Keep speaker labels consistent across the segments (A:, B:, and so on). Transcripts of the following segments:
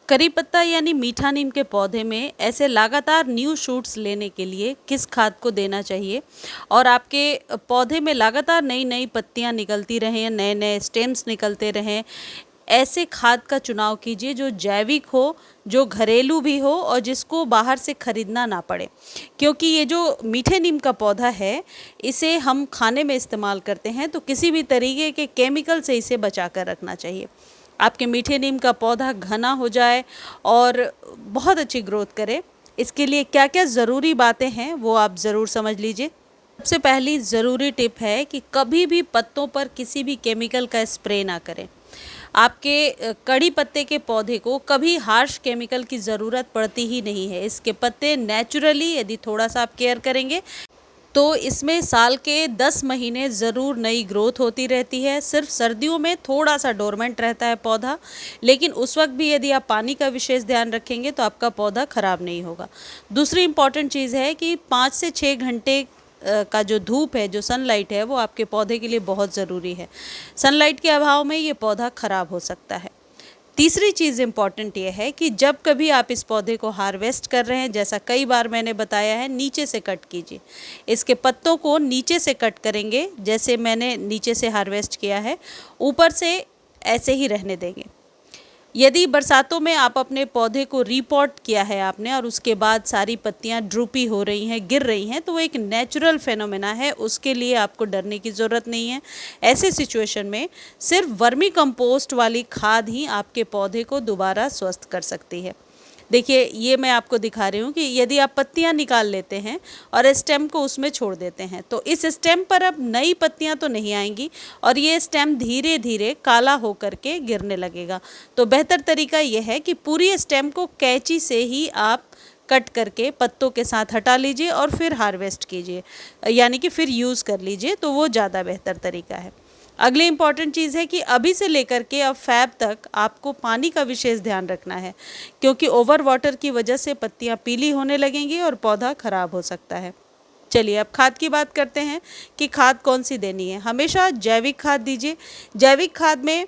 A: करी पत्ता यानी मीठा नीम के पौधे में ऐसे लगातार न्यू शूट्स लेने के लिए किस खाद को देना चाहिए और आपके पौधे में लगातार नई नई पत्तियां निकलती रहें, नए नए स्टेम्स निकलते रहें, ऐसे खाद का चुनाव कीजिए जो जैविक हो, जो घरेलू भी हो और जिसको बाहर से खरीदना ना पड़े। क्योंकि ये जो मीठे नीम का पौधा है, इसे हम खाने में इस्तेमाल करते हैं, तो किसी भी तरीके के केमिकल से इसे बचा कर रखना चाहिए। आपके मीठे नीम का पौधा घना हो जाए और बहुत अच्छी ग्रोथ करे, इसके लिए क्या क्या ज़रूरी बातें हैं वो आप ज़रूर समझ लीजिए। सबसे पहली ज़रूरी टिप है कि कभी भी पत्तों पर किसी भी केमिकल का स्प्रे ना करें। आपके कड़ी पत्ते के पौधे को कभी हार्श केमिकल की ज़रूरत पड़ती ही नहीं है। इसके पत्ते नेचुरली यदि थोड़ा सा आप केयर करेंगे तो इसमें साल के 10 महीने ज़रूर नई ग्रोथ होती रहती है। सिर्फ सर्दियों में थोड़ा सा डोरमेंट रहता है पौधा, लेकिन उस वक्त भी यदि आप पानी का विशेष ध्यान रखेंगे तो आपका पौधा ख़राब नहीं होगा। दूसरी इम्पॉर्टेंट चीज़ है कि 5 से 6 घंटे का जो धूप है, जो सनलाइट है, वो आपके पौधे के लिए बहुत ज़रूरी है। सनलाइट के अभाव में ये पौधा ख़राब हो सकता है। तीसरी चीज़ इम्पॉर्टेंट ये है कि जब कभी आप इस पौधे को हार्वेस्ट कर रहे हैं, जैसा कई बार मैंने बताया है, नीचे से कट कीजिए। इसके पत्तों को नीचे से कट करेंगे, जैसे मैंने नीचे से हार्वेस्ट किया है, ऊपर से ऐसे ही रहने देंगे। यदि बरसातों में आप अपने पौधे को रीपॉट किया है आपने और उसके बाद सारी पत्तियां ड्रूपी हो रही हैं, गिर रही हैं, तो वो एक नेचुरल फेनोमेना है, उसके लिए आपको डरने की ज़रूरत नहीं है। ऐसे सिचुएशन में सिर्फ वर्मी कंपोस्ट वाली खाद ही आपके पौधे को दोबारा स्वस्थ कर सकती है। देखिए, ये मैं आपको दिखा रही हूँ कि यदि आप पत्तियाँ निकाल लेते हैं और स्टेम को उसमें छोड़ देते हैं तो इस स्टेम पर अब नई पत्तियाँ तो नहीं आएंगी और ये स्टेम धीरे धीरे काला हो करके गिरने लगेगा। तो बेहतर तरीका यह है कि पूरी स्टेम को कैंची से ही आप कट करके पत्तों के साथ हटा लीजिए और फिर हार्वेस्ट कीजिए, यानी कि फिर यूज़ कर लीजिए, तो वो ज़्यादा बेहतर तरीका है। अगली इम्पॉर्टेंट चीज़ है कि अभी से लेकर के अब फ़ैब तक आपको पानी का विशेष ध्यान रखना है, क्योंकि ओवर वाटर की वजह से पत्तियां पीली होने लगेंगी और पौधा खराब हो सकता है। चलिए अब खाद की बात करते हैं कि खाद कौन सी देनी है। हमेशा जैविक खाद दीजिए। जैविक खाद में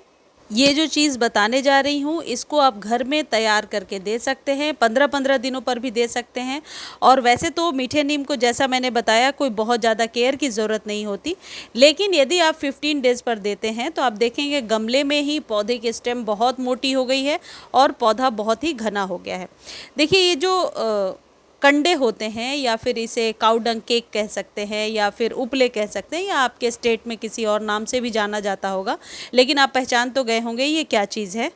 A: ये जो चीज़ बताने जा रही हूँ, इसको आप घर में तैयार करके दे सकते हैं, 15-15 दिनों पर भी दे सकते हैं। और वैसे तो मीठे नीम को, जैसा मैंने बताया, कोई बहुत ज़्यादा केयर की ज़रूरत नहीं होती, लेकिन यदि आप 15 डेज़ पर देते हैं तो आप देखेंगे गमले में ही पौधे की स्टेम बहुत मोटी हो गई है और पौधा बहुत ही घना हो गया है। देखिए, ये जो कंडे होते हैं, या फिर इसे काऊ डंग केक कह सकते हैं, या फिर उपले कह सकते हैं, या आपके स्टेट में किसी और नाम से भी जाना जाता होगा, लेकिन आप पहचान तो गए होंगे ये क्या चीज़ है।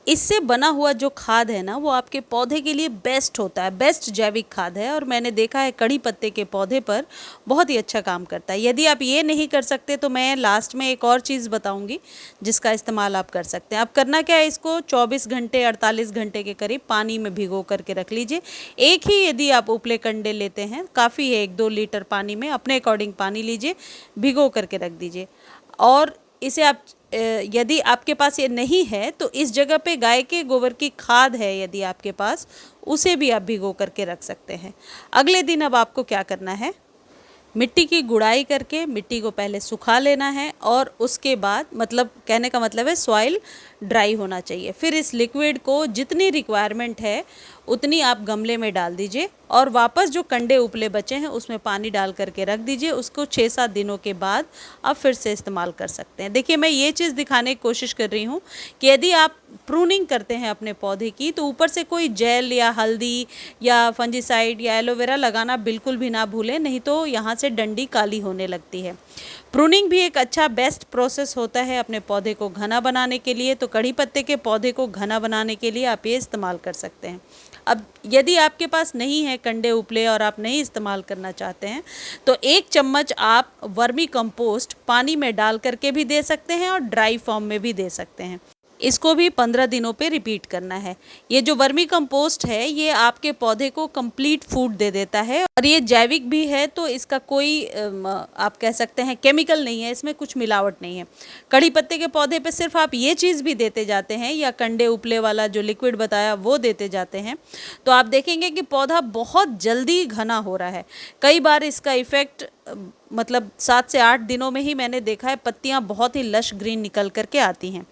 A: इससे बना हुआ जो खाद है ना, वो आपके पौधे के लिए बेस्ट होता है, बेस्ट जैविक खाद है, और मैंने देखा है कड़ी पत्ते के पौधे पर बहुत ही अच्छा काम करता है। यदि आप ये नहीं कर सकते तो मैं लास्ट में एक और चीज़ बताऊंगी जिसका इस्तेमाल आप कर सकते हैं। आप करना क्या है, इसको 24 घंटे 48 घंटे के करीब पानी में भिगो करके रख लीजिए। एक ही यदि आप उपले कंडे लेते हैं, काफ़ी है, 1-2 लीटर पानी में अपने अकॉर्डिंग पानी लीजिए, भिगो करके रख दीजिए। और इसे आप यदि आपके पास ये नहीं है तो इस जगह पे गाय के गोबर की खाद है, यदि आपके पास, उसे भी आप भिगो करके रख सकते हैं। अगले दिन अब आपको क्या करना है, मिट्टी की गुड़ाई करके मिट्टी को पहले सुखा लेना है, और उसके बाद, मतलब कहने का मतलब है सॉइल ड्राई होना चाहिए। फिर इस लिक्विड को जितनी रिक्वायरमेंट है उतनी आप गमले में डाल दीजिए, और वापस जो कंडे उपले बचे हैं उसमें पानी डाल करके रख दीजिए। उसको 6-7 दिनों के बाद आप फिर से इस्तेमाल कर सकते हैं। देखिए, मैं ये चीज़ दिखाने की कोशिश कर रही हूँ कि यदि आप प्रूनिंग करते हैं अपने पौधे की, तो ऊपर से कोई जेल या हल्दी या फंजीसाइड या एलोवेरा लगाना बिल्कुल भी ना भूलें, नहीं तो यहाँ से डंडी काली होने लगती है। प्रूनिंग भी एक अच्छा बेस्ट प्रोसेस होता है अपने पौधे को घना बनाने के लिए, तो कड़ी पत्ते के पौधे को घना बनाने के लिए आप ये इस्तेमाल कर सकते हैं। अब यदि आपके पास नहीं है कंडे उपले और आप नहीं इस्तेमाल करना चाहते हैं, तो 1 चम्मच आप वर्मी कंपोस्ट पानी में डाल करके भी दे सकते हैं और ड्राई फॉर्म में भी दे सकते हैं। इसको भी 15 दिनों पे रिपीट करना है। ये जो वर्मी कंपोस्ट है, ये आपके पौधे को कंप्लीट फूड दे देता है, और ये जैविक भी है, तो इसका कोई आप कह सकते हैं केमिकल नहीं है, इसमें कुछ मिलावट नहीं है। कड़ी पत्ते के पौधे पे सिर्फ आप ये चीज़ भी देते जाते हैं, या कंडे उपले वाला जो लिक्विड बताया वो देते जाते हैं, तो आप देखेंगे कि पौधा बहुत जल्दी घना हो रहा है। कई बार इसका इफ़ेक्ट मतलब 7 से 8 दिनों में ही मैंने देखा है, पत्तियाँ बहुत ही लश ग्रीन निकल करके आती हैं।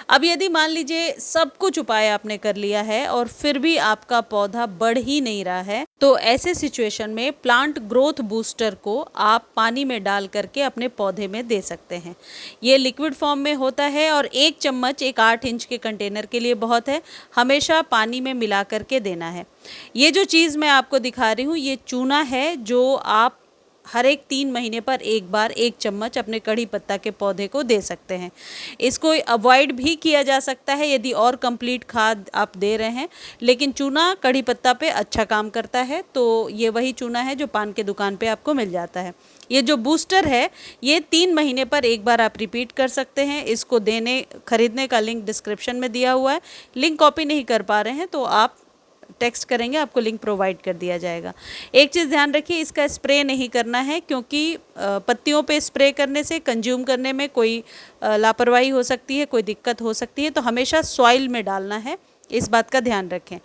A: अब यदि मान लीजिए सब कुछ उपाय आपने कर लिया है और फिर भी आपका पौधा बढ़ ही नहीं रहा है, तो ऐसे सिचुएशन में प्लांट ग्रोथ बूस्टर को आप पानी में डाल करके अपने पौधे में दे सकते हैं। ये लिक्विड फॉर्म में होता है और 1 चम्मच एक 8 इंच के कंटेनर के लिए बहुत है। हमेशा पानी में मिला करके देना है। ये जो चीज़ मैं आपको दिखा रही हूँ, ये चूना है जो आप हर एक 3 महीने पर एक बार 1 चम्मच अपने कड़ी पत्ता के पौधे को दे सकते हैं। इसको अवॉइड भी किया जा सकता है यदि और कंप्लीट खाद आप दे रहे हैं, लेकिन चूना कड़ी पत्ता पे अच्छा काम करता है। तो ये वही चूना है जो पान के दुकान पे आपको मिल जाता है। ये जो बूस्टर है, ये 3 महीने पर एक बार आप रिपीट कर सकते हैं। इसको खरीदने का लिंक डिस्क्रिप्शन में दिया हुआ है। लिंक कॉपी नहीं कर पा रहे हैं तो आप टेक्स्ट करेंगे, आपको लिंक प्रोवाइड कर दिया जाएगा। एक चीज़ ध्यान रखिए, इसका स्प्रे नहीं करना है, क्योंकि पत्तियों पे स्प्रे करने से कंज्यूम करने में कोई लापरवाही हो सकती है, कोई दिक्कत हो सकती है। तो हमेशा सॉइल में डालना है, इस बात का ध्यान रखें।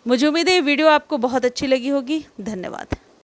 A: मुझे उम्मीद है ये वीडियो आपको बहुत अच्छी लगी होगी। धन्यवाद।